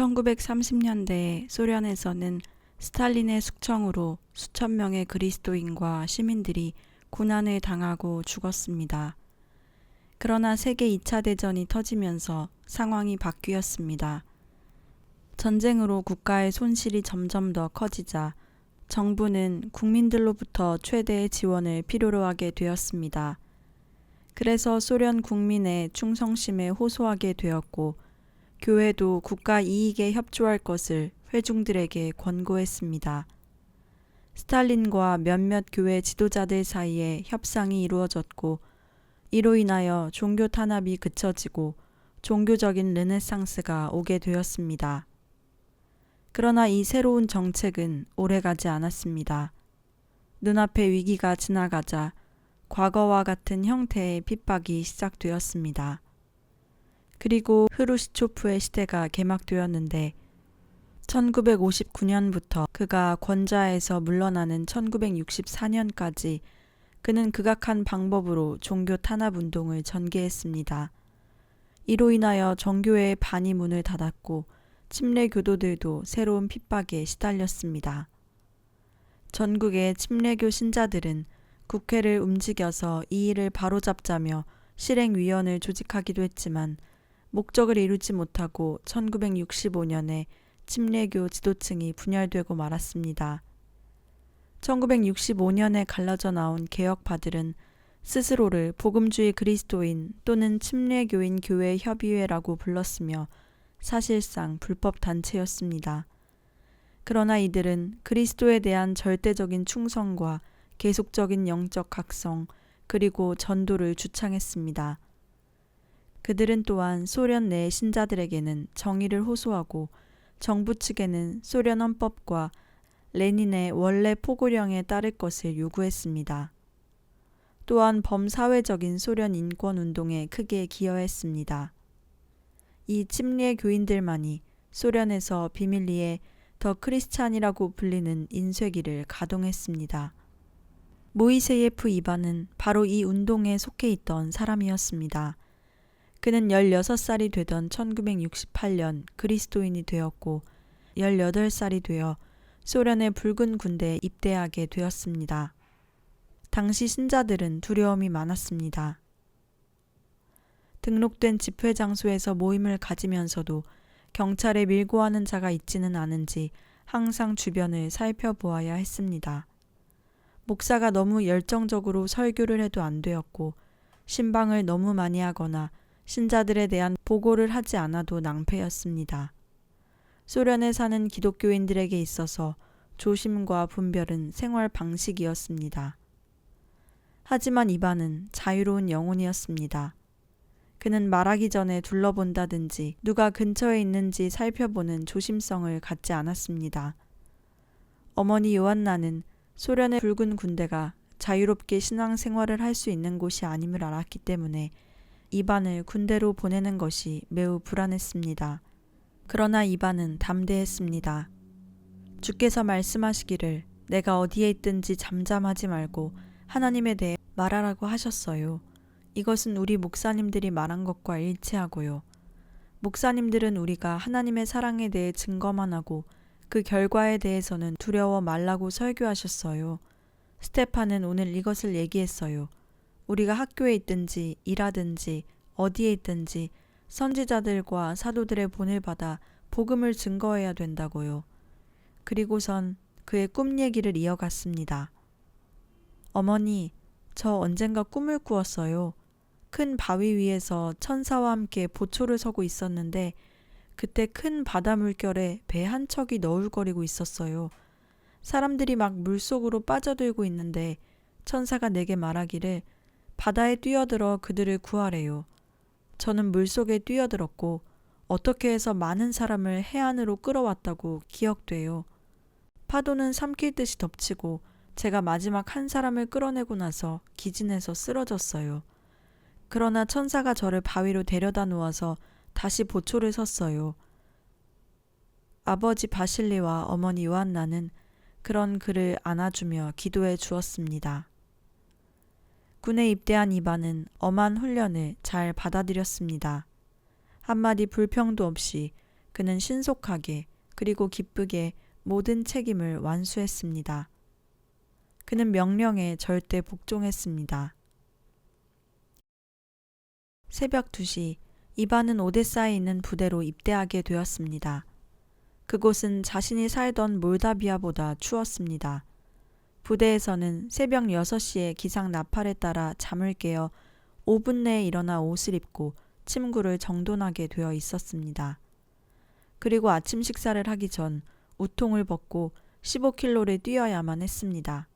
1930년대 소련에서는 스탈린의 숙청으로 수천 명의 그리스도인과 시민들이 고난을 당하고 죽었습니다. 그러나 세계 2차 대전이 터지면서 상황이 바뀌었습니다. 전쟁으로 국가의 손실이 점점 더 커지자 정부는 국민들로부터 최대의 지원을 필요로 하게 되었습니다. 그래서 소련 국민의 충성심에 호소하게 되었고, 교회도 국가 이익에 협조할 것을 회중들에게 권고했습니다. 스탈린과 몇몇 교회 지도자들 사이에 협상이 이루어졌고, 이로 인하여 종교 탄압이 그쳐지고 종교적인 르네상스가 오게 되었습니다. 그러나 이 새로운 정책은 오래가지 않았습니다. 눈앞의 위기가 지나가자 과거와 같은 형태의 핍박이 시작되었습니다. 그리고 흐루시초프의 시대가 개막되었는데 1959년부터 그가 권좌에서 물러나는 1964년까지 그는 극악한 방법으로 종교 탄압 운동을 전개했습니다. 이로 인하여 정교회의 반이 문을 닫았고 침례 교도들도 새로운 핍박에 시달렸습니다. 전국의 침례교 신자들은 국회를 움직여서 이 일을 바로잡자며 실행위원을 조직하기도 했지만 목적을 이루지 못하고 1965년에 침례교 지도층이 분열되고 말았습니다. 1965년에 갈라져 나온 개혁파들은 스스로를 복음주의 그리스도인 또는 침례교인 교회 협의회라고 불렀으며 사실상 불법 단체였습니다. 그러나 이들은 그리스도에 대한 절대적인 충성과 계속적인 영적 각성 그리고 전도를 주창했습니다. 그들은 또한 소련 내 신자들에게는 정의를 호소하고 정부 측에는 소련 헌법과 레닌의 원래 포고령에 따를 것을 요구했습니다. 또한 범사회적인 소련 인권운동에 크게 기여했습니다. 이 침례 교인들만이 소련에서 비밀리에 더 크리스찬이라고 불리는 인쇄기를 가동했습니다. 모이세예프 이반은 바로 이 운동에 속해 있던 사람이었습니다. 그는 16살이 되던 1968년 그리스도인이 되었고 18살이 되어 소련의 붉은 군대에 입대하게 되었습니다. 당시 신자들은 두려움이 많았습니다. 등록된 집회 장소에서 모임을 가지면서도 경찰에 밀고하는 자가 있지는 않은지 항상 주변을 살펴보아야 했습니다. 목사가 너무 열정적으로 설교를 해도 안 되었고 신방을 너무 많이 하거나 신자들에 대한 보고를 하지 않아도 낭패였습니다. 소련에 사는 기독교인들에게 있어서 조심과 분별은 생활 방식이었습니다. 하지만 이반은 자유로운 영혼이었습니다. 그는 말하기 전에 둘러본다든지 누가 근처에 있는지 살펴보는 조심성을 갖지 않았습니다. 어머니 요한나는 소련의 붉은 군대가 자유롭게 신앙생활을 할 수 있는 곳이 아님을 알았기 때문에 이반을 군대로 보내는 것이 매우 불안했습니다. 그러나 이반은 담대했습니다. 주께서 말씀하시기를 내가 어디에 있든지 잠잠하지 말고 하나님에 대해 말하라고 하셨어요. 이것은 우리 목사님들이 말한 것과 일치하고요. 목사님들은 우리가 하나님의 사랑에 대해 증거만 하고 그 결과에 대해서는 두려워 말라고 설교하셨어요. 스테판은 오늘 이것을 얘기했어요. 우리가 학교에 있든지 일하든지 어디에 있든지 선지자들과 사도들의 본을 받아 복음을 증거해야 된다고요. 그리고선 그의 꿈 얘기를 이어갔습니다. 어머니, 저 언젠가 꿈을 꾸었어요. 큰 바위 위에서 천사와 함께 보초를 서고 있었는데 그때 큰 바다 물결에 배 한 척이 너울거리고 있었어요. 사람들이 막 물속으로 빠져들고 있는데 천사가 내게 말하기를 바다에 뛰어들어 그들을 구하래요. 저는 물속에 뛰어들었고 어떻게 해서 많은 사람을 해안으로 끌어왔다고 기억돼요. 파도는 삼킬 듯이 덮치고 제가 마지막 한 사람을 끌어내고 나서 기진해서 쓰러졌어요. 그러나 천사가 저를 바위로 데려다 놓아서 다시 보초를 섰어요. 아버지 바실리와 어머니 요한나는 그런 그를 안아주며 기도해 주었습니다. 군에 입대한 이반은 엄한 훈련을 잘 받아들였습니다. 한마디 불평도 없이 그는 신속하게 그리고 기쁘게 모든 책임을 완수했습니다. 그는 명령에 절대 복종했습니다. 새벽 2시, 이반은 오데사에 있는 부대로 입대하게 되었습니다. 그곳은 자신이 살던 몰다비아보다 추웠습니다. 부대에서는 새벽 6시에 기상 나팔에 따라 잠을 깨어 5분 내에 일어나 옷을 입고 침구를 정돈하게 되어 있었습니다. 그리고 아침 식사를 하기 전 우통을 벗고 15킬로를 뛰어야만 했습니다.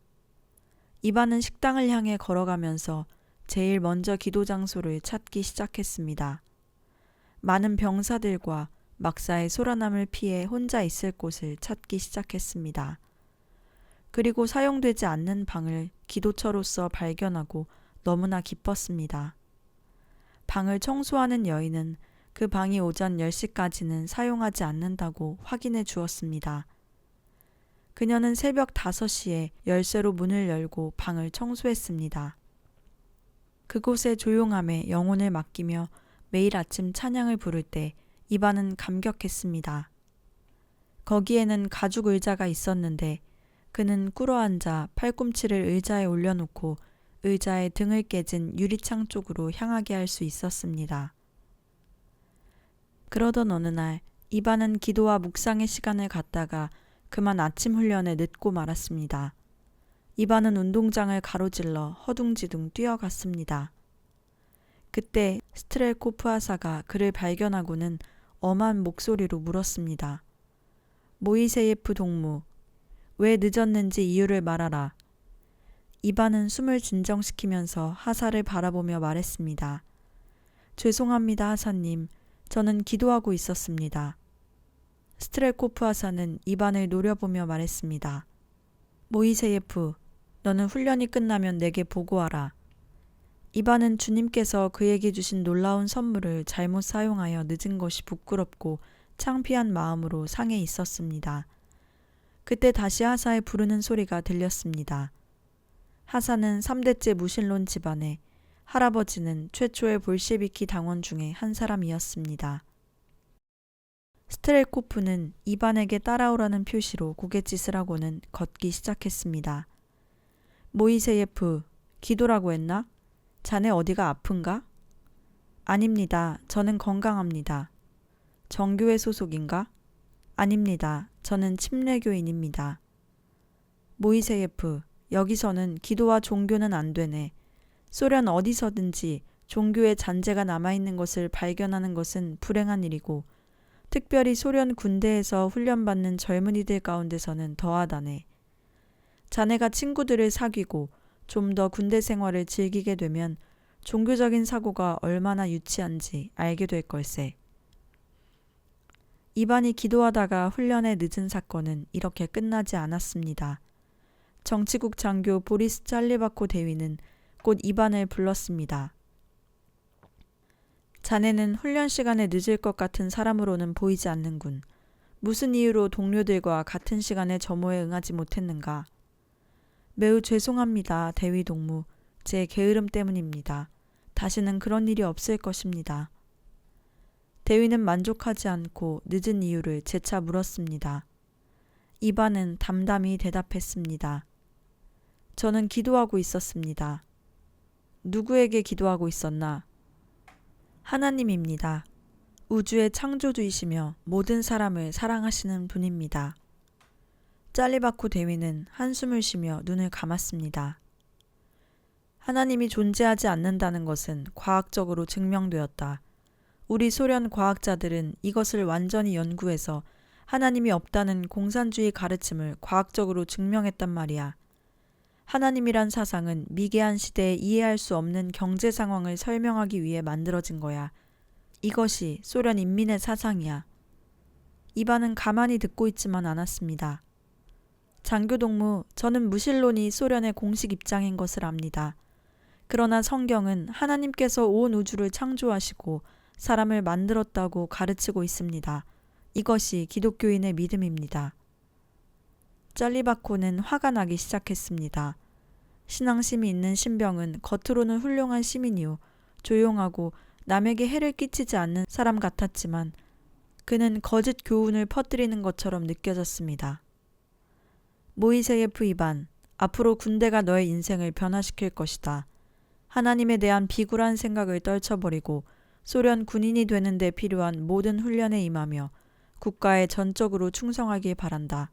이반은 식당을 향해 걸어가면서 제일 먼저 기도 장소를 찾기 시작했습니다. 많은 병사들과 막사의 소란함을 피해 혼자 있을 곳을 찾기 시작했습니다. 그리고 사용되지 않는 방을 기도처로서 발견하고 너무나 기뻤습니다. 방을 청소하는 여인은 그 방이 오전 10시까지는 사용하지 않는다고 확인해 주었습니다. 그녀는 새벽 5시에 열쇠로 문을 열고 방을 청소했습니다. 그곳의 조용함에 영혼을 맡기며 매일 아침 찬양을 부를 때 이반은 감격했습니다. 거기에는 가죽 의자가 있었는데 그는 꿇어앉아 팔꿈치를 의자에 올려놓고 의자의 등을 깨진 유리창 쪽으로 향하게 할 수 있었습니다. 그러던 어느 날 이반은 기도와 묵상의 시간을 갖다가 그만 아침 훈련에 늦고 말았습니다. 이반은 운동장을 가로질러 허둥지둥 뛰어갔습니다. 그때 스트렐코프 하사가 그를 발견하고는 엄한 목소리로 물었습니다. 모이세예프 동무, 왜 늦었는지 이유를 말하라. 이반은 숨을 진정시키면서 하사를 바라보며 말했습니다. 죄송합니다, 하사님. 저는 기도하고 있었습니다. 스트렐코프 하사는 이반을 노려보며 말했습니다. 모이세예프, 너는 훈련이 끝나면 내게 보고하라. 이반은 주님께서 그에게 주신 놀라운 선물을 잘못 사용하여 늦은 것이 부끄럽고 창피한 마음으로 상해 있었습니다. 그때 다시 하사의 부르는 소리가 들렸습니다. 하사는 3대째 무신론 집안에 할아버지는 최초의 볼셰비키 당원 중에 한 사람이었습니다. 스트렐코프는 이반에게 따라오라는 표시로 고갯짓을 하고는 걷기 시작했습니다. 모이세예프, 기도라고 했나? 자네 어디가 아픈가? 아닙니다. 저는 건강합니다. 정교회 소속인가? 아닙니다. 저는 침례교인입니다. 모이세예프, 여기서는 기도와 종교는 안 되네. 소련 어디서든지 종교의 잔재가 남아있는 것을 발견하는 것은 불행한 일이고 특별히 소련 군대에서 훈련받는 젊은이들 가운데서는 더하다네. 자네가 친구들을 사귀고 좀 더 군대 생활을 즐기게 되면 종교적인 사고가 얼마나 유치한지 알게 될 걸세. 이반이 기도하다가 훈련에 늦은 사건은 이렇게 끝나지 않았습니다. 정치국 장교 보리스 짤리바코 대위는 곧 이반을 불렀습니다. 자네는 훈련 시간에 늦을 것 같은 사람으로는 보이지 않는군. 무슨 이유로 동료들과 같은 시간에 점호에 응하지 못했는가? 매우 죄송합니다, 대위 동무. 제 게으름 때문입니다. 다시는 그런 일이 없을 것입니다. 대위는 만족하지 않고 늦은 이유를 재차 물었습니다. 이반은 담담히 대답했습니다. 저는 기도하고 있었습니다. 누구에게 기도하고 있었나? 하나님입니다. 우주의 창조주이시며 모든 사람을 사랑하시는 분입니다. 짤리바코 대위는 한숨을 쉬며 눈을 감았습니다. 하나님이 존재하지 않는다는 것은 과학적으로 증명되었다. 우리 소련 과학자들은 이것을 완전히 연구해서 하나님이 없다는 공산주의 가르침을 과학적으로 증명했단 말이야. 하나님이란 사상은 미개한 시대에 이해할 수 없는 경제 상황을 설명하기 위해 만들어진 거야. 이것이 소련 인민의 사상이야. 이반은 가만히 듣고 있지만 않았습니다. 장교동무, 저는 무신론이 소련의 공식 입장인 것을 압니다. 그러나 성경은 하나님께서 온 우주를 창조하시고 사람을 만들었다고 가르치고 있습니다. 이것이 기독교인의 믿음입니다. 짤리바코는 화가 나기 시작했습니다. 신앙심이 있는 신병은 겉으로는 훌륭한 시민이요, 조용하고 남에게 해를 끼치지 않는 사람 같았지만 그는 거짓 교훈을 퍼뜨리는 것처럼 느껴졌습니다. 모이세예프 이반, 앞으로 군대가 너의 인생을 변화시킬 것이다. 하나님에 대한 비굴한 생각을 떨쳐버리고 소련 군인이 되는 데 필요한 모든 훈련에 임하며 국가에 전적으로 충성하길 바란다.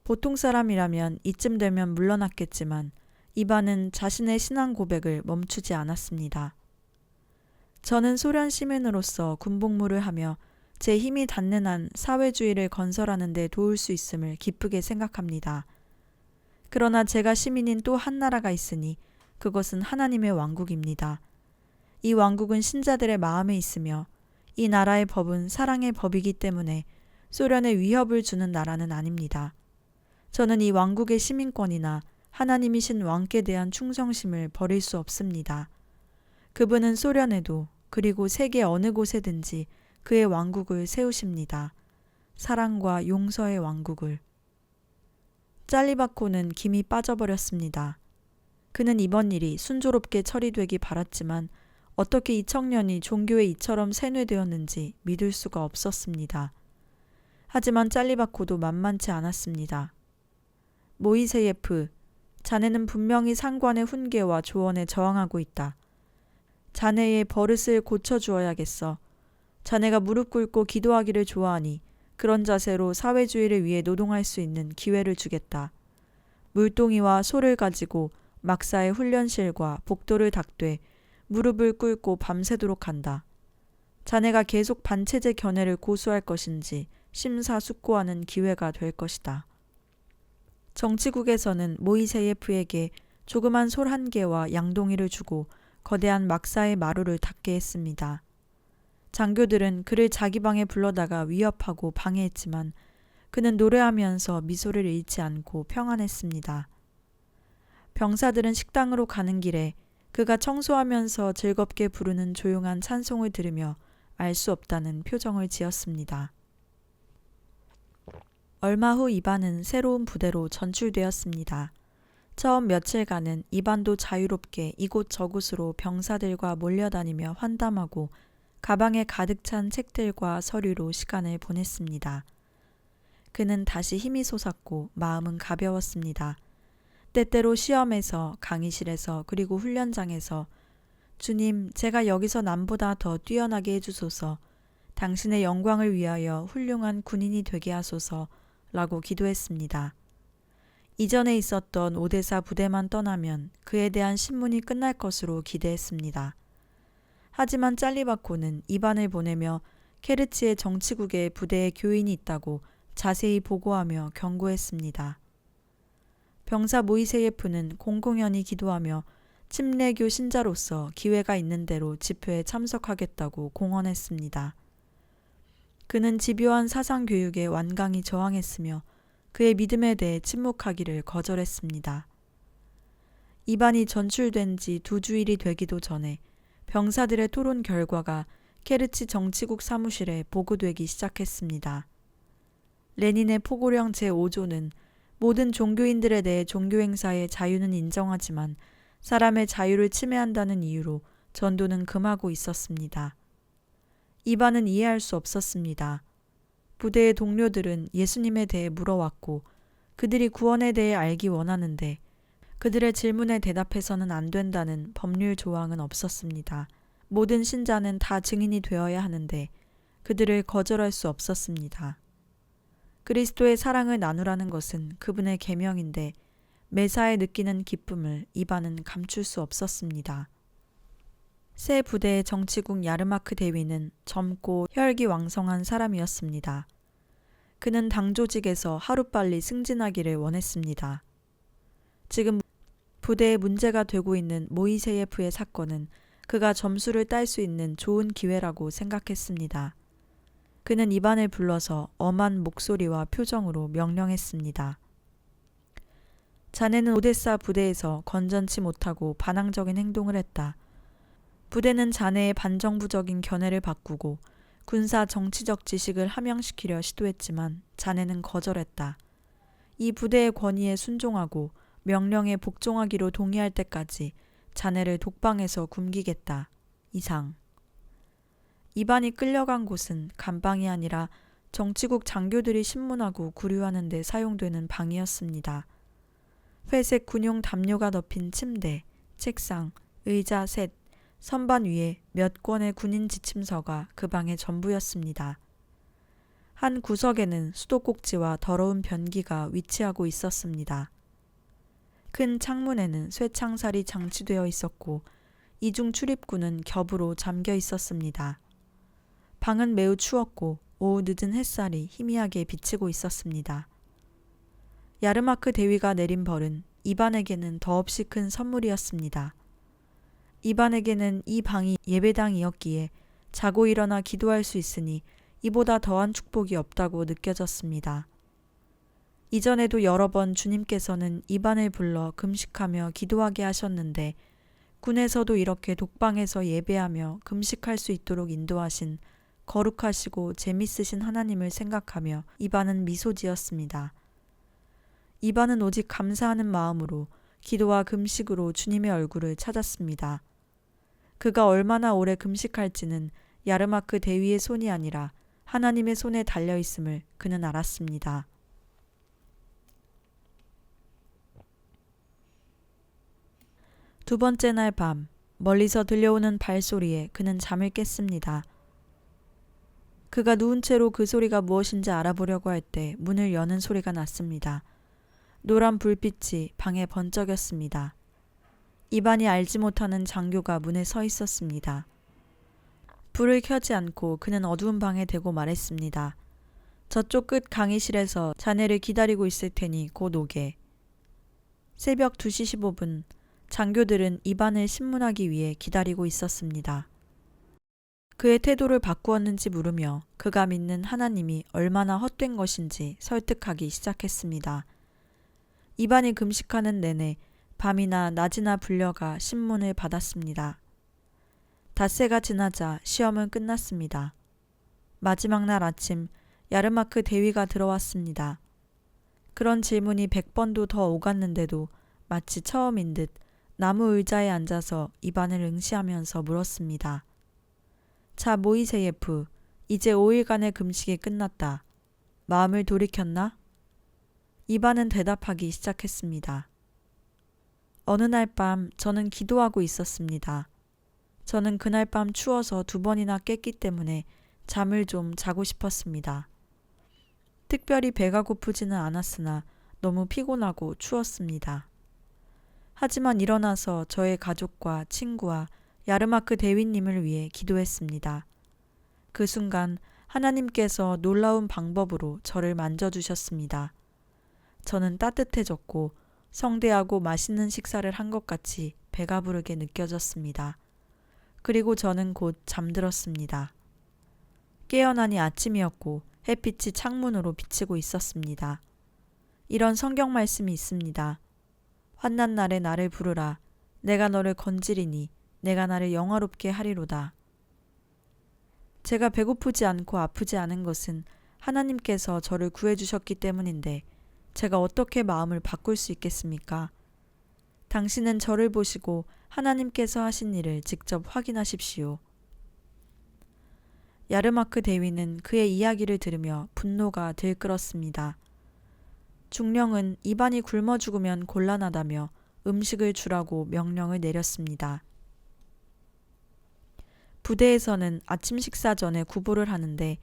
보통 사람이라면 이쯤 되면 물러났겠지만 이반은 자신의 신앙 고백을 멈추지 않았습니다. 저는 소련 시민으로서 군복무를 하며 제 힘이 닿는 한 사회주의를 건설하는 데 도울 수 있음을 기쁘게 생각합니다. 그러나 제가 시민인 또 한 나라가 있으니 그것은 하나님의 왕국입니다. 이 왕국은 신자들의 마음에 있으며 이 나라의 법은 사랑의 법이기 때문에 소련에 위협을 주는 나라는 아닙니다. 저는 이 왕국의 시민권이나 하나님이신 왕께 대한 충성심을 버릴 수 없습니다. 그분은 소련에도 그리고 세계 어느 곳에든지 그의 왕국을 세우십니다. 사랑과 용서의 왕국을. 짤리바코는 김이 빠져버렸습니다. 그는 이번 일이 순조롭게 처리되기 바랐지만 어떻게 이 청년이 종교에 이처럼 세뇌되었는지 믿을 수가 없었습니다. 하지만 짤리바코도 만만치 않았습니다. 모이세예프, 자네는 분명히 상관의 훈계와 조언에 저항하고 있다. 자네의 버릇을 고쳐주어야겠어. 자네가 무릎 꿇고 기도하기를 좋아하니 그런 자세로 사회주의를 위해 노동할 수 있는 기회를 주겠다. 물동이와 소를 가지고 막사의 훈련실과 복도를 닦되 무릎을 꿇고 밤새도록 한다. 자네가 계속 반체제 견해를 고수할 것인지 심사숙고하는 기회가 될 것이다. 정치국에서는 모이세예프에게 조그만 솔 한 개와 양동이를 주고 거대한 막사의 마루를 닦게 했습니다. 장교들은 그를 자기 방에 불러다가 위협하고 방해했지만 그는 노래하면서 미소를 잃지 않고 평안했습니다. 병사들은 식당으로 가는 길에 그가 청소하면서 즐겁게 부르는 조용한 찬송을 들으며 알 수 없다는 표정을 지었습니다. 얼마 후 이반은 새로운 부대로 전출되었습니다. 처음 며칠간은 이반도 자유롭게 이곳저곳으로 병사들과 몰려다니며 환담하고 가방에 가득 찬 책들과 서류로 시간을 보냈습니다. 그는 다시 힘이 솟았고 마음은 가벼웠습니다. 때때로 시험에서, 강의실에서, 그리고 훈련장에서 주님, 제가 여기서 남보다 더 뛰어나게 해주소서, 당신의 영광을 위하여 훌륭한 군인이 되게 하소서 라고 기도했습니다. 이전에 있었던 오데사 부대만 떠나면 그에 대한 신문이 끝날 것으로 기대했습니다. 하지만 짤리바코는 이반을 보내며 케르치의 정치국에 부대에 교인이 있다고 자세히 보고하며 경고했습니다. 병사 모이세예프는 공공연히 기도하며 침례교 신자로서 기회가 있는 대로 집회에 참석하겠다고 공언했습니다. 그는 집요한 사상교육에 완강히 저항했으며 그의 믿음에 대해 침묵하기를 거절했습니다. 이반이 전출된 지 2주일이 되기도 전에 병사들의 토론 결과가 케르치 정치국 사무실에 보고되기 시작했습니다. 레닌의 포고령 제5조는 모든 종교인들에 대해 종교행사의 자유는 인정하지만 사람의 자유를 침해한다는 이유로 전도는 금하고 있었습니다. 이반은 이해할 수 없었습니다. 부대의 동료들은 예수님에 대해 물어왔고 그들이 구원에 대해 알기 원하는데 그들의 질문에 대답해서는 안 된다는 법률 조항은 없었습니다. 모든 신자는 다 증인이 되어야 하는데 그들을 거절할 수 없었습니다. 그리스도의 사랑을 나누라는 것은 그분의 계명인데 매사에 느끼는 기쁨을 이반은 감출 수 없었습니다. 새 부대의 정치국 야르마크 대위는 젊고 혈기왕성한 사람이었습니다. 그는 당 조직에서 하루빨리 승진하기를 원했습니다. 지금 부대에 문제가 되고 있는 모이세예프의 사건은 그가 점수를 딸 수 있는 좋은 기회라고 생각했습니다. 그는 이반을 불러서 엄한 목소리와 표정으로 명령했습니다. 자네는 오데사 부대에서 건전치 못하고 반항적인 행동을 했다. 부대는 자네의 반정부적인 견해를 바꾸고 군사 정치적 지식을 함양시키려 시도했지만 자네는 거절했다. 이 부대의 권위에 순종하고 명령에 복종하기로 동의할 때까지 자네를 독방에서 굶기겠다. 이상. 이반이 끌려간 곳은 감방이 아니라 정치국 장교들이 신문하고 구류하는 데 사용되는 방이었습니다. 회색 군용 담요가 덮인 침대, 책상, 의자 셋, 선반 위에 몇 권의 군인 지침서가 그 방의 전부였습니다. 한 구석에는 수도꼭지와 더러운 변기가 위치하고 있었습니다. 큰 창문에는 쇠창살이 장치되어 있었고 이중 출입구는 겹으로 잠겨 있었습니다. 방은 매우 추웠고 오후 늦은 햇살이 희미하게 비치고 있었습니다. 야르마크 대위가 내린 벌은 이반에게는 더없이 큰 선물이었습니다. 이반에게는 이 방이 예배당이었기에 자고 일어나 기도할 수 있으니 이보다 더한 축복이 없다고 느껴졌습니다. 이전에도 여러 번 주님께서는 이반을 불러 금식하며 기도하게 하셨는데 군에서도 이렇게 독방에서 예배하며 금식할 수 있도록 인도하신 거룩하시고 재밌으신 하나님을 생각하며 이반은 미소 지었습니다. 이반은 오직 감사하는 마음으로 기도와 금식으로 주님의 얼굴을 찾았습니다. 그가 얼마나 오래 금식할지는 야르마크 대위의 손이 아니라 하나님의 손에 달려 있음을 그는 알았습니다. 두 번째 날 밤, 멀리서 들려오는 발소리에 그는 잠을 깼습니다. 그가 누운 채로 그 소리가 무엇인지 알아보려고 할 때 문을 여는 소리가 났습니다. 노란 불빛이 방에 번쩍였습니다. 이반이 알지 못하는 장교가 문에 서 있었습니다. 불을 켜지 않고 그는 어두운 방에 대고 말했습니다. 저쪽 끝 강의실에서 자네를 기다리고 있을 테니 곧 오게. 새벽 2시 15분, 장교들은 이반을 신문하기 위해 기다리고 있었습니다. 그의 태도를 바꾸었는지 물으며 그가 믿는 하나님이 얼마나 헛된 것인지 설득하기 시작했습니다. 이반이 금식하는 내내 밤이나 낮이나 불려가 신문을 받았습니다. 닷새가 지나자 시험은 끝났습니다. 마지막 날 아침 야르마크 대위가 들어왔습니다. 그런 질문이 100번도 더 오갔는데도 마치 처음인 듯 나무 의자에 앉아서 이반을 응시하면서 물었습니다. 자, 모이세예프, 이제 5일간의 금식이 끝났다. 마음을 돌이켰나? 이반은 대답하기 시작했습니다. 어느 날 밤 저는 기도하고 있었습니다. 저는 그날 밤 추워서 2번이나 깼기 때문에 잠을 좀 자고 싶었습니다. 특별히 배가 고프지는 않았으나 너무 피곤하고 추웠습니다. 하지만 일어나서 저의 가족과 친구와 야르마크 대위님을 위해 기도했습니다. 그 순간 하나님께서 놀라운 방법으로 저를 만져주셨습니다. 저는 따뜻해졌고 성대하고 맛있는 식사를 한 것 같이 배가 부르게 느껴졌습니다. 그리고 저는 곧 잠들었습니다. 깨어나니 아침이었고 햇빛이 창문으로 비치고 있었습니다. 이런 성경 말씀이 있습니다. 환난 날에 나를 부르라. 내가 너를 건지리니 내가 나를 영화롭게 하리로다. 제가 배고프지 않고 아프지 않은 것은 하나님께서 저를 구해주셨기 때문인데 제가 어떻게 마음을 바꿀 수 있겠습니까? 당신은 저를 보시고 하나님께서 하신 일을 직접 확인하십시오. 야르마크 대위는 그의 이야기를 들으며 분노가 들끓었습니다. 중령은 이반이 굶어 죽으면 곤란하다며 음식을 주라고 명령을 내렸습니다. 부대에서는 아침 식사 전에 구보를 하는데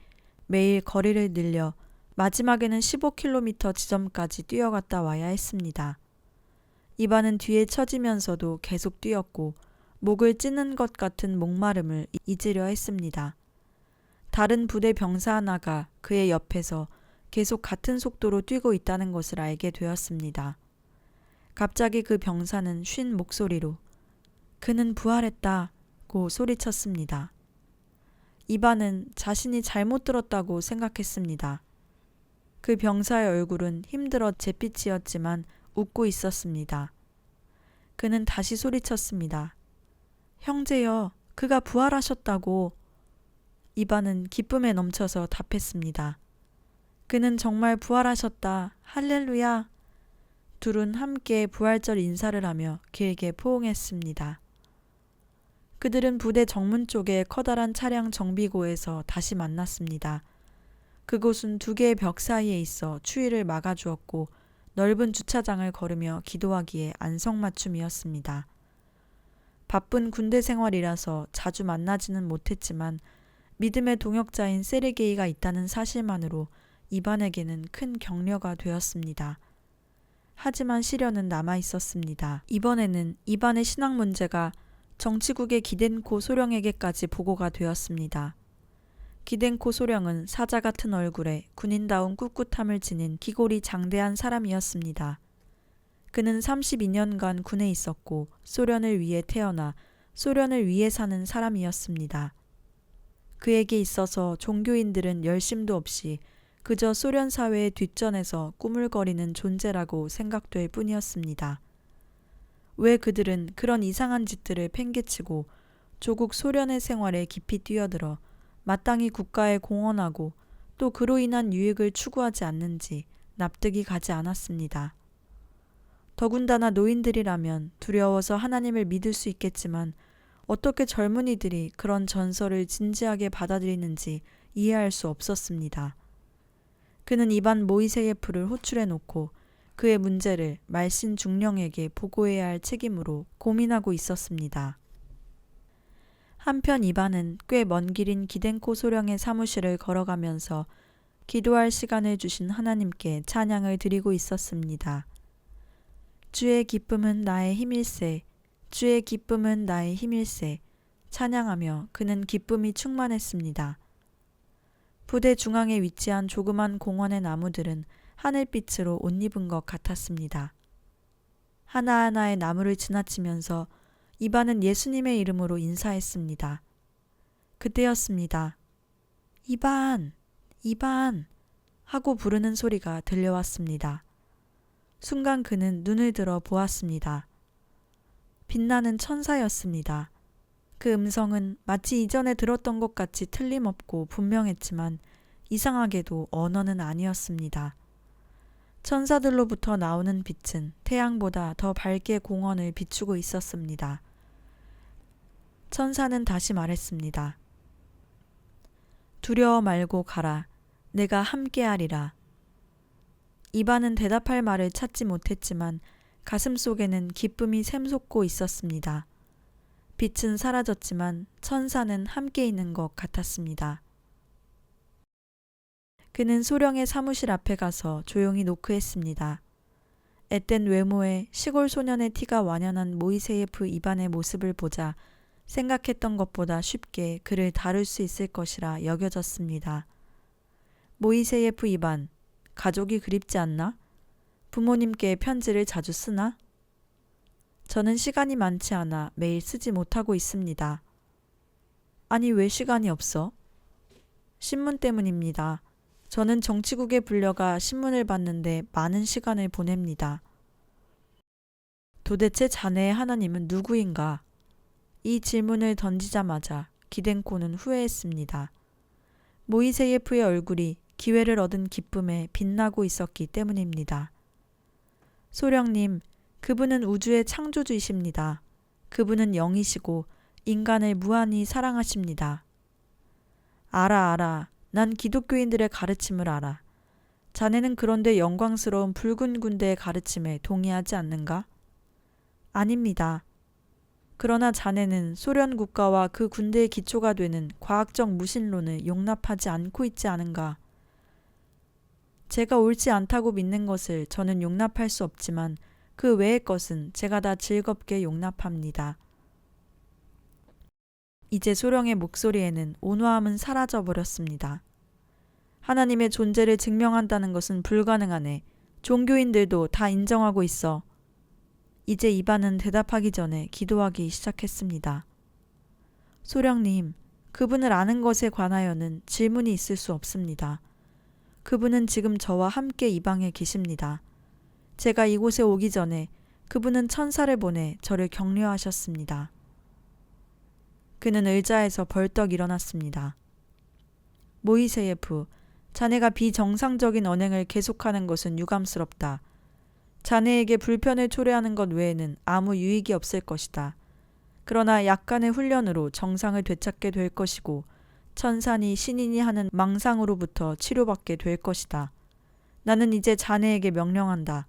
매일 거리를 늘려 마지막에는 15km 지점까지 뛰어갔다 와야 했습니다. 이반은 뒤에 처지면서도 계속 뛰었고 목을 찌는 것 같은 목마름을 잊으려 했습니다. 다른 부대 병사 하나가 그의 옆에서 계속 같은 속도로 뛰고 있다는 것을 알게 되었습니다. 갑자기 그 병사는 쉰 목소리로 그는 부활했다고 소리쳤습니다. 이반은 자신이 잘못 들었다고 생각했습니다. 그 병사의 얼굴은 힘들어 잿빛이었지만 웃고 있었습니다. 그는 다시 소리쳤습니다. 형제여, 그가 부활하셨다고. 이반은 기쁨에 넘쳐서 답했습니다. 그는 정말 부활하셨다. 할렐루야. 둘은 함께 부활절 인사를 하며 길게 포옹했습니다. 그들은 부대 정문 쪽의 커다란 차량 정비고에서 다시 만났습니다. 그곳은 두 개의 벽 사이에 있어 추위를 막아주었고 넓은 주차장을 걸으며 기도하기에 안성맞춤이었습니다. 바쁜 군대 생활이라서 자주 만나지는 못했지만 믿음의 동역자인 세르게이가 있다는 사실만으로 이반에게는 큰 격려가 되었습니다. 하지만 시련은 남아 있었습니다. 이번에는 이반의 신앙 문제가 정치국의 기덴코 소령에게까지 보고가 되었습니다. 기덴코 소령은 사자 같은 얼굴에 군인다운 꿋꿋함을 지닌 기골이 장대한 사람이었습니다. 그는 32년간 군에 있었고 소련을 위해 태어나 소련을 위해 사는 사람이었습니다. 그에게 있어서 종교인들은 열심도 없이 그저 소련 사회의 뒷전에서 꾸물거리는 존재라고 생각될 뿐이었습니다. 왜 그들은 그런 이상한 짓들을 팽개치고 조국 소련의 생활에 깊이 뛰어들어 마땅히 국가에 공헌하고 또 그로 인한 유익을 추구하지 않는지 납득이 가지 않았습니다. 더군다나 노인들이라면 두려워서 하나님을 믿을 수 있겠지만 어떻게 젊은이들이 그런 전설을 진지하게 받아들이는지 이해할 수 없었습니다. 그는 이반 모이세예프를 호출해 놓고 그의 문제를 말신 중령에게 보고해야 할 책임으로 고민하고 있었습니다. 한편 이반은 꽤 먼 길인 기덴코 소령의 사무실을 걸어가면서 기도할 시간을 주신 하나님께 찬양을 드리고 있었습니다. 주의 기쁨은 나의 힘일세, 주의 기쁨은 나의 힘일세 찬양하며 그는 기쁨이 충만했습니다. 부대 중앙에 위치한 조그만 공원의 나무들은 하늘빛으로 옷 입은 것 같았습니다. 하나하나의 나무를 지나치면서 이반은 예수님의 이름으로 인사했습니다. 그때였습니다. 이반, 이반 하고 부르는 소리가 들려왔습니다. 순간 그는 눈을 들어 보았습니다. 빛나는 천사였습니다. 그 음성은 마치 이전에 들었던 것 같이 틀림없고 분명했지만 이상하게도 언어는 아니었습니다. 천사들로부터 나오는 빛은 태양보다 더 밝게 공원을 비추고 있었습니다. 천사는 다시 말했습니다. 두려워 말고 가라. 내가 함께하리라. 이반은 대답할 말을 찾지 못했지만 가슴 속에는 기쁨이 샘솟고 있었습니다. 빛은 사라졌지만 천사는 함께 있는 것 같았습니다. 그는 소령의 사무실 앞에 가서 조용히 노크했습니다. 앳된 외모에 시골 소년의 티가 완연한 모이세예프 이반의 모습을 보자 생각했던 것보다 쉽게 그를 다룰 수 있을 것이라 여겨졌습니다. 모이세예프 이반, 가족이 그립지 않나? 부모님께 편지를 자주 쓰나? 저는 시간이 많지 않아 매일 쓰지 못하고 있습니다. 아니 왜 시간이 없어? 신문 때문입니다. 저는 정치국에 불려가 신문을 받는데 많은 시간을 보냅니다. 도대체 자네의 하나님은 누구인가? 이 질문을 던지자마자 기덴코는 후회했습니다. 모이세예프의 얼굴이 기회를 얻은 기쁨에 빛나고 있었기 때문입니다. 소령님, 그분은 우주의 창조주이십니다. 그분은 영이시고 인간을 무한히 사랑하십니다. 알아. 난 기독교인들의 가르침을 알아. 자네는 그런데 영광스러운 붉은 군대의 가르침에 동의하지 않는가? 아닙니다. 그러나 자네는 소련 국가와 그 군대의 기초가 되는 과학적 무신론을 용납하지 않고 있지 않은가? 제가 옳지 않다고 믿는 것을 저는 용납할 수 없지만 그 외의 것은 제가 다 즐겁게 용납합니다. 이제 소령의 목소리에는 온화함은 사라져버렸습니다. 하나님의 존재를 증명한다는 것은 불가능하네. 종교인들도 다 인정하고 있어. 이제 이반은 대답하기 전에 기도하기 시작했습니다. 소령님, 그분을 아는 것에 관하여는 질문이 있을 수 없습니다. 그분은 지금 저와 함께 이 방에 계십니다. 제가 이곳에 오기 전에 그분은 천사를 보내 저를 격려하셨습니다. 그는 의자에서 벌떡 일어났습니다. 모이세예프, 자네가 비정상적인 언행을 계속하는 것은 유감스럽다. 자네에게 불편을 초래하는 것 외에는 아무 유익이 없을 것이다. 그러나 약간의 훈련으로 정상을 되찾게 될 것이고 천사니 신인이 하는 망상으로부터 치료받게 될 것이다. 나는 이제 자네에게 명령한다.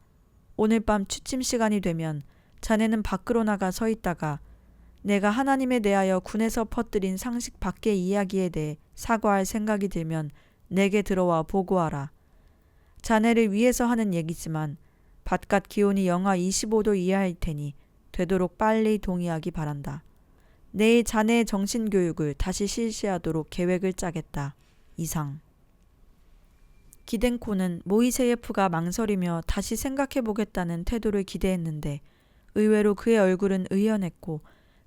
오늘 밤 취침 시간이 되면 자네는 밖으로 나가 서 있다가 내가 하나님에 대하여 군에서 퍼뜨린 상식 밖의 이야기에 대해 사과할 생각이 들면 내게 들어와 보고하라. 자네를 위해서 하는 얘기지만 바깥 기온이 영하 25도 이하일 테니 되도록 빨리 동의하기 바란다. 내일 자네의 정신교육을 다시 실시하도록 계획을 짜겠다. 이상. 기덴코는 모이세예프가 망설이며 다시 생각해보겠다는 태도를 기대했는데 의외로 그의 얼굴은 의연했고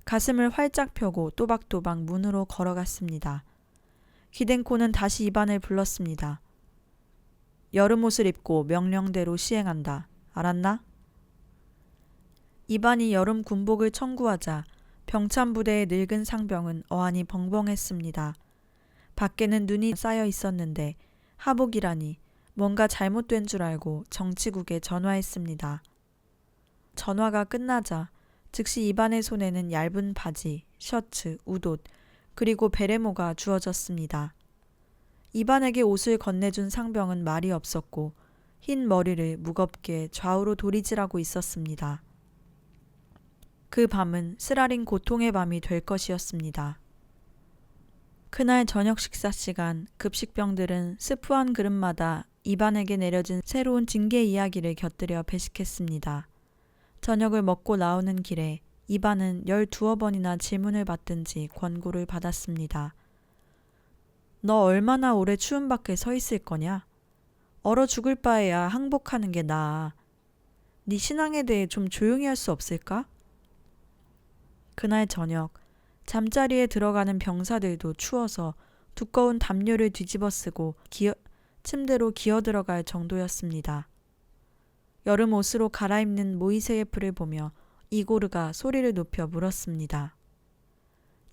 가슴을 활짝 펴고 또박또박 문으로 걸어갔습니다. 기덴코는 다시 이반을 불렀습니다. 여름옷을 입고 명령대로 시행한다. 알았나? 이반이 여름 군복을 청구하자 병참부대의 늙은 상병은 어안이 벙벙했습니다. 밖에는 눈이 쌓여 있었는데 하복이라니 뭔가 잘못된 줄 알고 정치국에 전화했습니다. 전화가 끝나자 즉시 이반의 손에는 얇은 바지, 셔츠, 웃옷, 그리고 베레모가 주어졌습니다. 이반에게 옷을 건네준 상병은 말이 없었고 흰 머리를 무겁게 좌우로 도리질하고 있었습니다. 그 밤은 쓰라린 고통의 밤이 될 것이었습니다. 그날 저녁 식사 시간 급식병들은 스프한 그릇마다 이반에게 내려진 새로운 징계 이야기를 곁들여 배식했습니다. 저녁을 먹고 나오는 길에 이반은 12번이나 질문을 받든지 권고를 받았습니다. 너 얼마나 오래 추운 밖에 서 있을 거냐? 얼어 죽을 바에야 항복하는 게 나아. 네 신앙에 대해 좀 조용히 할 수 없을까? 그날 저녁 잠자리에 들어가는 병사들도 추워서 두꺼운 담요를 뒤집어 쓰고 침대로 기어들어갈 정도였습니다. 여름 옷으로 갈아입는 모이세예프를 보며 이고르가 소리를 높여 물었습니다.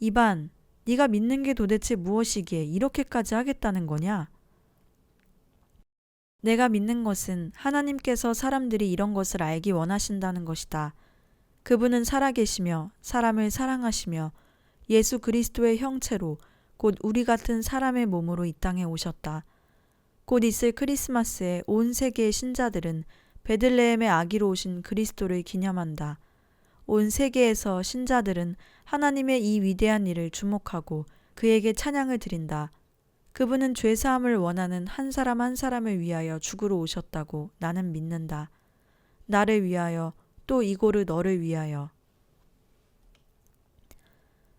이반, 네가 믿는 게 도대체 무엇이기에 이렇게까지 하겠다는 거냐? 내가 믿는 것은 하나님께서 사람들이 이런 것을 알기 원하신다는 것이다. 그분은 살아계시며 사람을 사랑하시며 예수 그리스도의 형체로 곧 우리 같은 사람의 몸으로 이 땅에 오셨다. 곧 있을 크리스마스에 온 세계의 신자들은 베들레헴의 아기로 오신 그리스도를 기념한다. 온 세계에서 신자들은 하나님의 이 위대한 일을 주목하고 그에게 찬양을 드린다. 그분은 죄사함을 원하는 한 사람 한 사람을 위하여 죽으러 오셨다고 나는 믿는다. 나를 위하여 또 이고르 너를 위하여.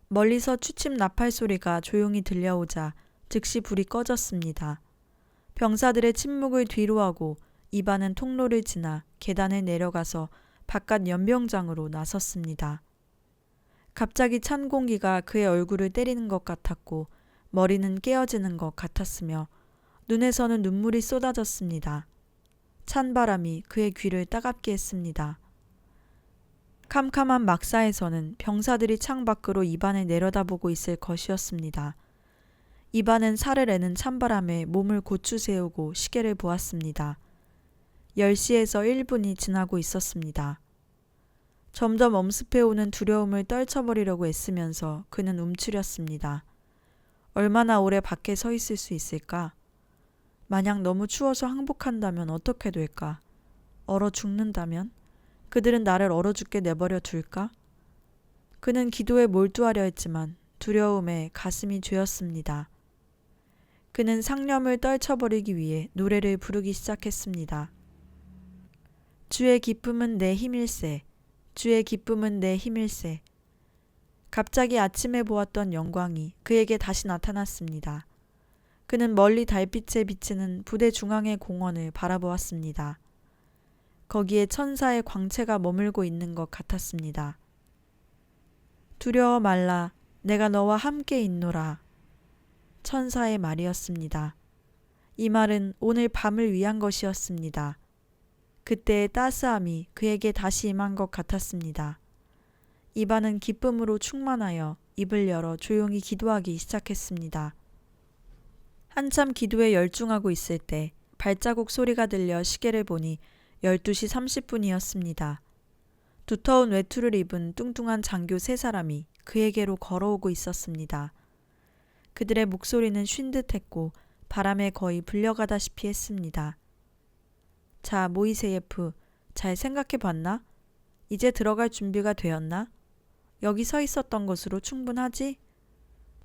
멀리서 취침 나팔 소리가 조용히 들려오자 즉시 불이 꺼졌습니다. 병사들의 침묵을 뒤로하고 이반은 통로를 지나 계단을 내려가서 바깥 연병장으로 나섰습니다. 갑자기 찬 공기가 그의 얼굴을 때리는 것 같았고 머리는 깨어지는 것 같았으며 눈에서는 눈물이 쏟아졌습니다. 찬 바람이 그의 귀를 따갑게 했습니다. 캄캄한 막사에서는 병사들이 창 밖으로 이반을 내려다보고 있을 것이었습니다. 이반은 살을 애는 찬바람에 몸을 고추 세우고 시계를 보았습니다. 10시에서 1분이 지나고 있었습니다. 점점 엄습해오는 두려움을 떨쳐버리려고 애쓰면서 그는 움츠렸습니다. 얼마나 오래 밖에 서 있을 수 있을까? 만약 너무 추워서 항복한다면 어떻게 될까? 얼어 죽는다면? 그들은 나를 얼어 죽게 내버려 둘까? 그는 기도에 몰두하려 했지만 두려움에 가슴이 죄었습니다. 그는 상념을 떨쳐버리기 위해 노래를 부르기 시작했습니다. 주의 기쁨은 내 힘일세. 주의 기쁨은 내 힘일세. 갑자기 아침에 보았던 영광이 그에게 다시 나타났습니다. 그는 멀리 달빛에 비치는 부대 중앙의 공원을 바라보았습니다. 거기에 천사의 광채가 머물고 있는 것 같았습니다. 두려워 말라, 내가 너와 함께 있노라. 천사의 말이었습니다. 이 말은 오늘 밤을 위한 것이었습니다. 그때의 따스함이 그에게 다시 임한 것 같았습니다. 이반은 기쁨으로 충만하여 입을 열어 조용히 기도하기 시작했습니다. 한참 기도에 열중하고 있을 때 발자국 소리가 들려 시계를 보니 12시 30분이었습니다. 두터운 외투를 입은 뚱뚱한 장교 3사람이 그에게로 걸어오고 있었습니다. 그들의 목소리는 쉰 듯했고 바람에 거의 불려가다시피 했습니다. 자, 모이세예프, 잘 생각해 봤나? 이제 들어갈 준비가 되었나? 여기 서 있었던 것으로 충분하지?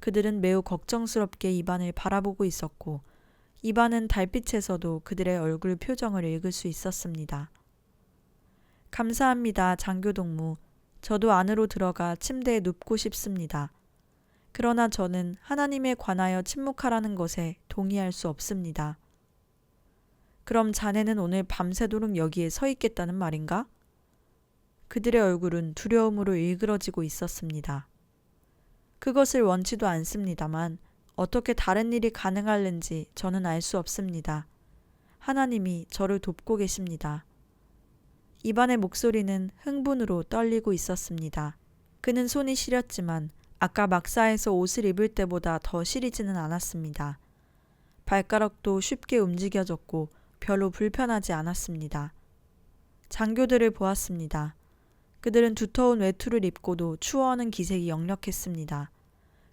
그들은 매우 걱정스럽게 이반을 바라보고 있었고 이반은 달빛에서도 그들의 얼굴 표정을 읽을 수 있었습니다. 감사합니다, 장교 동무. 저도 안으로 들어가 침대에 눕고 싶습니다. 그러나 저는 하나님에 관하여 침묵하라는 것에 동의할 수 없습니다. 그럼 자네는 오늘 밤새도록 여기에 서 있겠다는 말인가? 그들의 얼굴은 두려움으로 일그러지고 있었습니다. 그것을 원치도 않습니다만 어떻게 다른 일이 가능할는지 저는 알 수 없습니다. 하나님이 저를 돕고 계십니다. 이반의 목소리는 흥분으로 떨리고 있었습니다. 그는 손이 시렸지만 아까 막사에서 옷을 입을 때보다 더 시리지는 않았습니다. 발가락도 쉽게 움직여졌고 별로 불편하지 않았습니다. 장교들을 보았습니다. 그들은 두터운 외투를 입고도 추워하는 기색이 역력했습니다.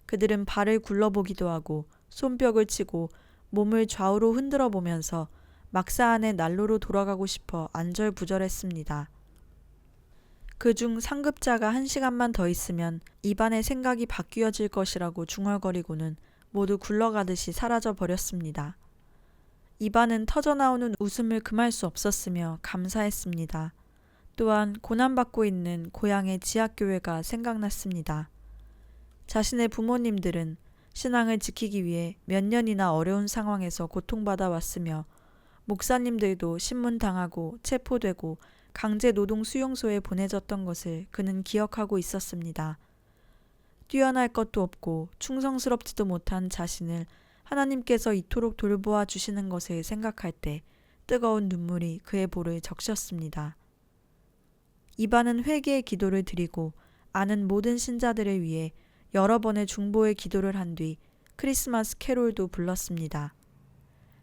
그들은 발을 굴러보기도 하고 손뼉을 치고 몸을 좌우로 흔들어 보면서 막사 안에 난로로 돌아가고 싶어 안절부절했습니다. 그중 상급자가 1시간만 더 있으면 이반의 생각이 바뀌어질 것이라고 중얼거리고는 모두 굴러가듯이 사라져 버렸습니다. 이반은 터져나오는 웃음을 금할 수 없었으며 감사했습니다. 또한 고난받고 있는 고향의 지하교회가 생각났습니다. 자신의 부모님들은 신앙을 지키기 위해 몇 년이나 어려운 상황에서 고통받아 왔으며 목사님들도 신문당하고 체포되고 강제노동 수용소에 보내졌던 것을 그는 기억하고 있었습니다. 뛰어날 것도 없고 충성스럽지도 못한 자신을 하나님께서 이토록 돌보아 주시는 것을 생각할 때 뜨거운 눈물이 그의 볼을 적셨습니다. 이반은 회개의 기도를 드리고 아는 모든 신자들을 위해 여러 번의 중보의 기도를 한 뒤 크리스마스 캐롤도 불렀습니다.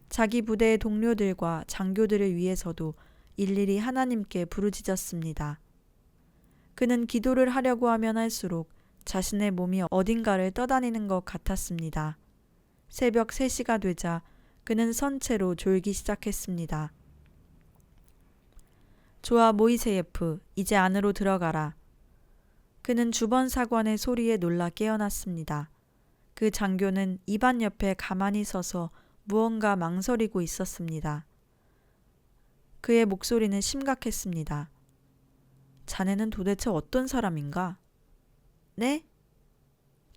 자기 부대의 동료들과 장교들을 위해서도 일일이 하나님께 부르짖었습니다. 그는 기도를 하려고 하면 할수록 자신의 몸이 어딘가를 떠다니는 것 같았습니다. 새벽 3시가 되자 그는 선체로 졸기 시작했습니다. 좋아, 모이세예프, 이제 안으로 들어가라. 그는 주번사관의 소리에 놀라 깨어났습니다. 그 장교는 이반 옆에 가만히 서서 무언가 망설이고 있었습니다. 그의 목소리는 심각했습니다. 자네는 도대체 어떤 사람인가? 네?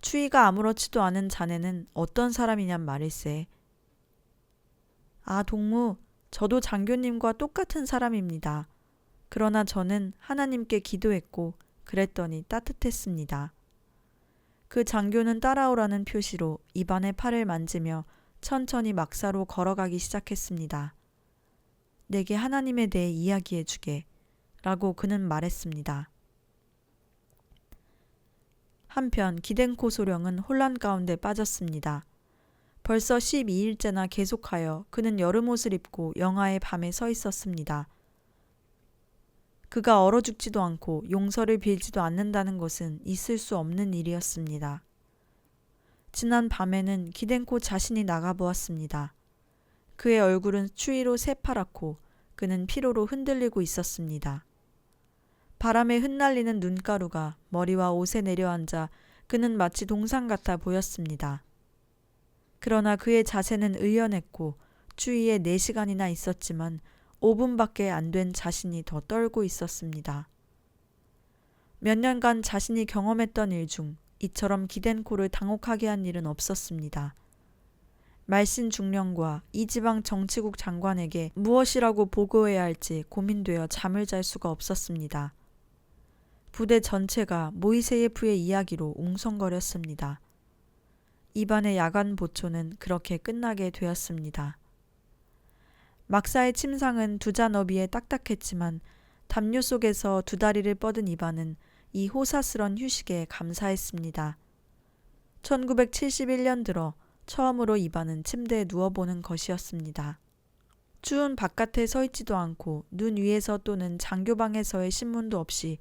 추위가 아무렇지도 않은 자네는 어떤 사람이냔 말일세. 아, 동무, 저도 장교님과 똑같은 사람입니다. 그러나 저는 하나님께 기도했고 그랬더니 따뜻했습니다. 그 장교는 따라오라는 표시로 이반의 팔을 만지며 천천히 막사로 걸어가기 시작했습니다. 내게 하나님에 대해 이야기해 주게 라고 그는 말했습니다. 한편 기덴코 소령은 혼란 가운데 빠졌습니다. 벌써 12일째나 계속하여 그는 여름옷을 입고 영하의 밤에 서 있었습니다. 그가 얼어 죽지도 않고 용서를 빌지도 않는다는 것은 있을 수 없는 일이었습니다. 지난 밤에는 기덴코 자신이 나가보았습니다. 그의 얼굴은 추위로 새파랗고 그는 피로로 흔들리고 있었습니다. 바람에 흩날리는 눈가루가 머리와 옷에 내려앉아 그는 마치 동상 같아 보였습니다. 그러나 그의 자세는 의연했고 추위에 4시간이나 있었지만 5분밖에 안 된 자신이 더 떨고 있었습니다. 몇 년간 자신이 경험했던 일 중 이처럼 기덴코를 당혹하게 한 일은 없었습니다. 말신 중령과 이지방 정치국 장관에게 무엇이라고 보고해야 할지 고민되어 잠을 잘 수가 없었습니다. 부대 전체가 모이세예프의 이야기로 웅성거렸습니다. 이반의 야간 보초는 그렇게 끝나게 되었습니다. 막사의 침상은 2잔 너비에 딱딱했지만 담요 속에서 2다리를 뻗은 이반은 이 호사스런 휴식에 감사했습니다. 1971년 들어 처음으로 이반은 침대에 누워보는 것이었습니다. 추운 바깥에 서 있지도 않고 눈 위에서 또는 장교방에서의 신문도 없이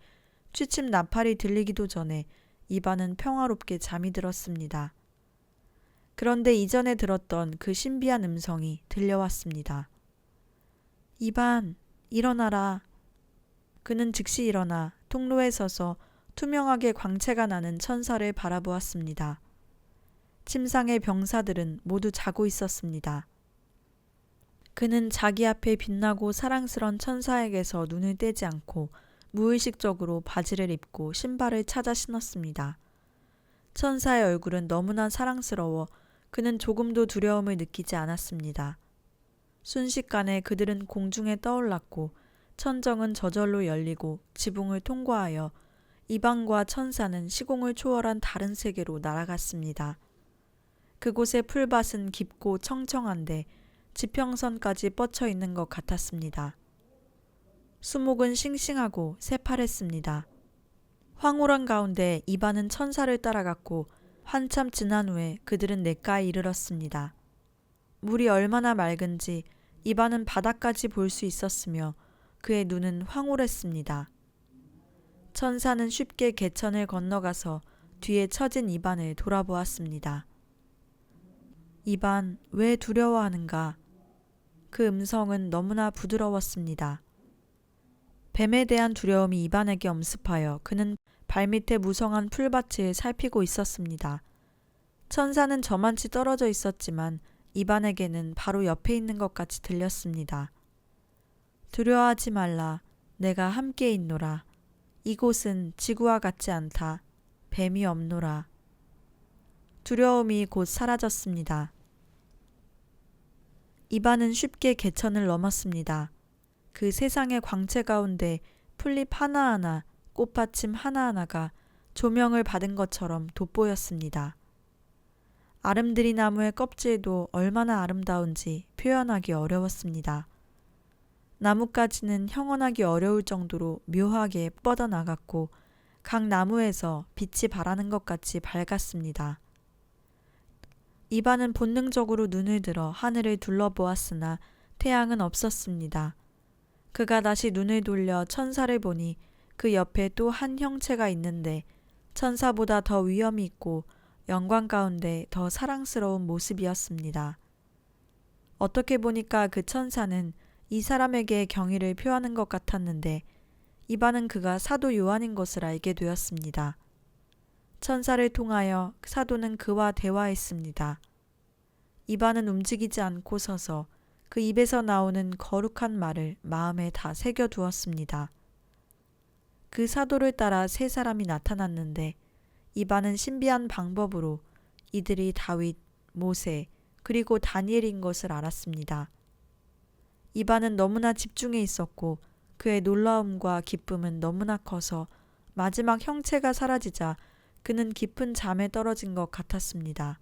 취침 나팔이 들리기도 전에 이반은 평화롭게 잠이 들었습니다. 그런데 이전에 들었던 그 신비한 음성이 들려왔습니다. 이반, 일어나라. 그는 즉시 일어나 통로에 서서 투명하게 광채가 나는 천사를 바라보았습니다. 침상의 병사들은 모두 자고 있었습니다. 그는 자기 앞에 빛나고 사랑스런 천사에게서 눈을 떼지 않고 무의식적으로 바지를 입고 신발을 찾아 신었습니다. 천사의 얼굴은 너무나 사랑스러워 그는 조금도 두려움을 느끼지 않았습니다. 순식간에 그들은 공중에 떠올랐고 천정은 저절로 열리고 지붕을 통과하여 이방과 천사는 시공을 초월한 다른 세계로 날아갔습니다. 그곳의 풀밭은 깊고 청청한데 지평선까지 뻗쳐 있는 것 같았습니다. 수목은 싱싱하고 새파랬습니다. 황홀한 가운데 이반은 천사를 따라갔고 한참 지난 후에 그들은 냇가에 이르렀습니다. 물이 얼마나 맑은지 이반은 바다까지 볼 수 있었으며 그의 눈은 황홀했습니다. 천사는 쉽게 개천을 건너가서 뒤에 처진 이반을 돌아보았습니다. 이반, 왜 두려워하는가? 그 음성은 너무나 부드러웠습니다. 뱀에 대한 두려움이 이반에게 엄습하여 그는 발밑에 무성한 풀밭을 살피고 있었습니다. 천사는 저만치 떨어져 있었지만 이반에게는 바로 옆에 있는 것 같이 들렸습니다. 두려워하지 말라. 내가 함께 있노라. 이곳은 지구와 같지 않다. 뱀이 없노라. 두려움이 곧 사라졌습니다. 이반은 쉽게 개천을 넘었습니다. 그 세상의 광채 가운데 풀잎 하나하나, 꽃받침 하나하나가 조명을 받은 것처럼 돋보였습니다. 아름드리 나무의 껍질도 얼마나 아름다운지 표현하기 어려웠습니다. 나뭇가지는 형언하기 어려울 정도로 묘하게 뻗어나갔고 각 나무에서 빛이 바라는 것 같이 밝았습니다. 이반은 본능적으로 눈을 들어 하늘을 둘러보았으나 태양은 없었습니다. 그가 다시 눈을 돌려 천사를 보니 그 옆에 또 한 형체가 있는데 천사보다 더 위엄이 있고 영광 가운데 더 사랑스러운 모습이었습니다. 어떻게 보니까 그 천사는 이 사람에게 경의를 표하는 것 같았는데 이반은 그가 사도 요한인 것을 알게 되었습니다. 천사를 통하여 사도는 그와 대화했습니다. 이반은 움직이지 않고 서서 그 입에서 나오는 거룩한 말을 마음에 다 새겨두었습니다. 그 사도를 따라 세 사람이 나타났는데 이반은 신비한 방법으로 이들이 다윗, 모세, 그리고 다니엘인 것을 알았습니다. 이반은 너무나 집중해 있었고 그의 놀라움과 기쁨은 너무나 커서 마지막 형체가 사라지자 그는 깊은 잠에 떨어진 것 같았습니다.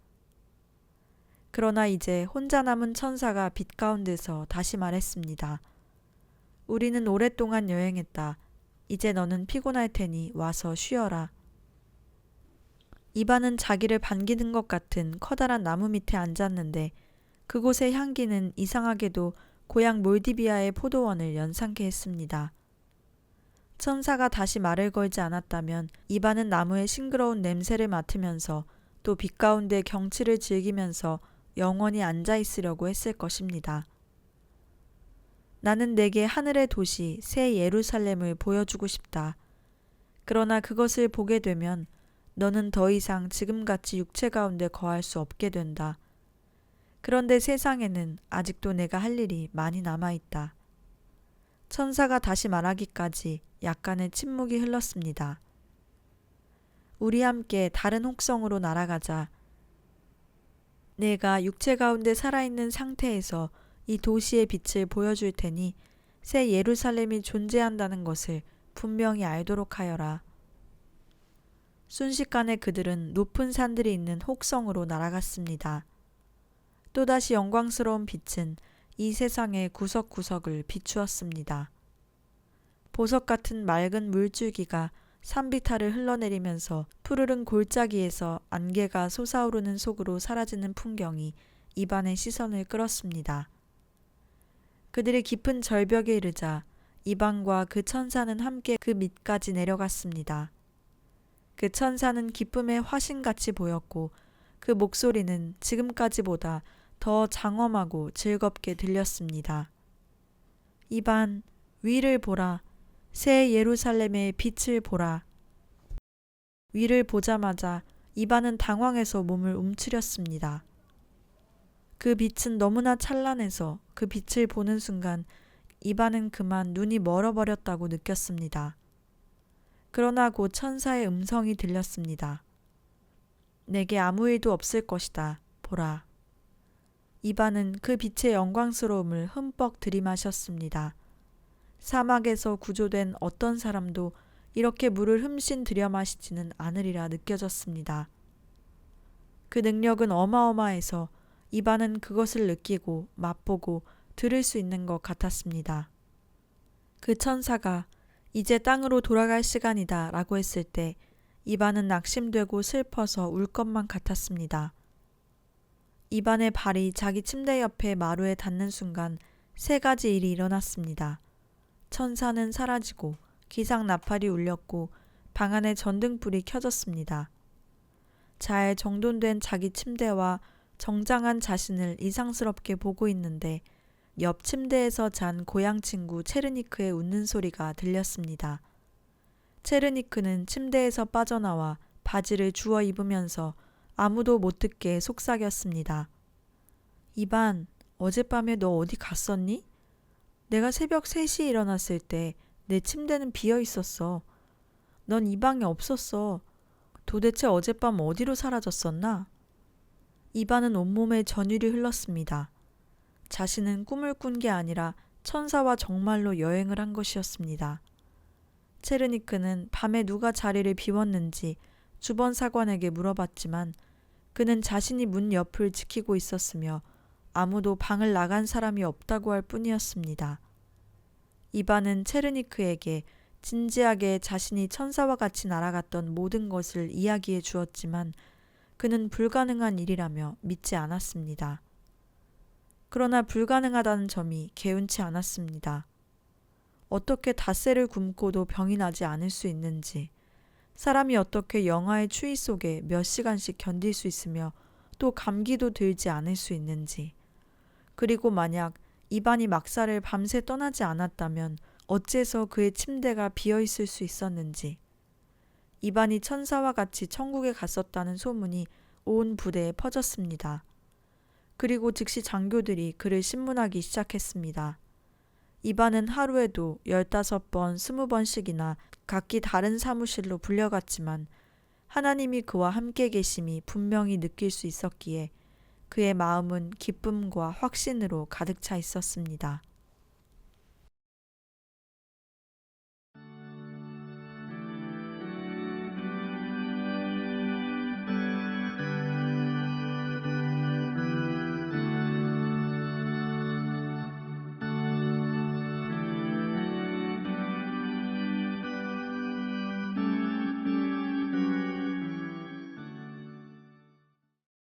그러나 이제 혼자 남은 천사가 빛 가운데서 다시 말했습니다. 우리는 오랫동안 여행했다. 이제 너는 피곤할 테니 와서 쉬어라. 이반은 자기를 반기는 것 같은 커다란 나무 밑에 앉았는데 그곳의 향기는 이상하게도 고향 몰디비아의 포도원을 연상케 했습니다. 천사가 다시 말을 걸지 않았다면 이반은 나무의 싱그러운 냄새를 맡으면서 또 빛 가운데 경치를 즐기면서 영원히 앉아 있으려고 했을 것입니다. 나는 내게 하늘의 도시 새 예루살렘을 보여주고 싶다. 그러나 그것을 보게 되면 너는 더 이상 지금같이 육체 가운데 거할 수 없게 된다. 그런데 세상에는 아직도 내가 할 일이 많이 남아있다. 천사가 다시 말하기까지 약간의 침묵이 흘렀습니다. 우리 함께 다른 혹성으로 날아가자. 내가 육체 가운데 살아있는 상태에서 이 도시의 빛을 보여줄 테니 새 예루살렘이 존재한다는 것을 분명히 알도록 하여라. 순식간에 그들은 높은 산들이 있는 혹성으로 날아갔습니다. 또다시 영광스러운 빛은 이 세상의 구석구석을 비추었습니다. 보석 같은 맑은 물줄기가 산비탈을 흘러내리면서 푸르른 골짜기에서 안개가 솟아오르는 속으로 사라지는 풍경이 이반의 시선을 끌었습니다. 그들이 깊은 절벽에 이르자 이방과 그 천사는 함께 그 밑까지 내려갔습니다. 그 천사는 기쁨의 화신같이 보였고 그 목소리는 지금까지보다 더 장엄하고 즐겁게 들렸습니다. 이반, 위를 보라. 새 예루살렘의 빛을 보라. 위를 보자마자 이반은 당황해서 몸을 움츠렸습니다. 그 빛은 너무나 찬란해서 그 빛을 보는 순간 이반은 그만 눈이 멀어버렸다고 느꼈습니다. 그러나 곧 천사의 음성이 들렸습니다. 내게 아무 일도 없을 것이다. 보라. 이반은 그 빛의 영광스러움을 흠뻑 들이마셨습니다. 사막에서 구조된 어떤 사람도 이렇게 물을 흠씬 들여마시지는 않으리라 느껴졌습니다. 그 능력은 어마어마해서 이반은 그것을 느끼고 맛보고 들을 수 있는 것 같았습니다. 그 천사가 이제 땅으로 돌아갈 시간이다 라고 했을 때 이반은 낙심되고 슬퍼서 울 것만 같았습니다. 이반의 발이 자기 침대 옆에 마루에 닿는 순간 세 가지 일이 일어났습니다. 천사는 사라지고 기상 나팔이 울렸고 방 안에 전등불이 켜졌습니다. 잘 정돈된 자기 침대와 정장한 자신을 이상스럽게 보고 있는데 옆 침대에서 잔 고향 친구 체르니크의 웃는 소리가 들렸습니다. 체르니크는 침대에서 빠져나와 바지를 주워 입으면서 아무도 못 듣게 속삭였습니다. 이반, 어젯밤에 너 어디 갔었니? 내가 새벽 3시에 일어났을 때 내 침대는 비어 있었어. 넌 이 방에 없었어. 도대체 어젯밤 어디로 사라졌었나? 이반은 온몸에 전율이 흘렀습니다. 자신은 꿈을 꾼 게 아니라 천사와 정말로 여행을 한 것이었습니다. 체르니크는 밤에 누가 자리를 비웠는지 주번 사관에게 물어봤지만 그는 자신이 문 옆을 지키고 있었으며 아무도 방을 나간 사람이 없다고 할 뿐이었습니다. 이반은 체르니크에게 진지하게 자신이 천사와 같이 날아갔던 모든 것을 이야기해 주었지만 그는 불가능한 일이라며 믿지 않았습니다. 그러나 불가능하다는 점이 개운치 않았습니다. 어떻게 닷새를 굶고도 병이 나지 않을 수 있는지, 사람이 어떻게 영하의 추위 속에 몇 시간씩 견딜 수 있으며 또 감기도 들지 않을 수 있는지, 그리고 만약 이반이 막사를 밤새 떠나지 않았다면 어째서 그의 침대가 비어있을 수 있었는지, 이반이 천사와 같이 천국에 갔었다는 소문이 온 부대에 퍼졌습니다. 그리고 즉시 장교들이 그를 신문하기 시작했습니다. 이반은 하루에도 15번, 20번씩이나 각기 다른 사무실로 불려갔지만 하나님이 그와 함께 계심이 분명히 느낄 수 있었기에 그의 마음은 기쁨과 확신으로 가득 차 있었습니다.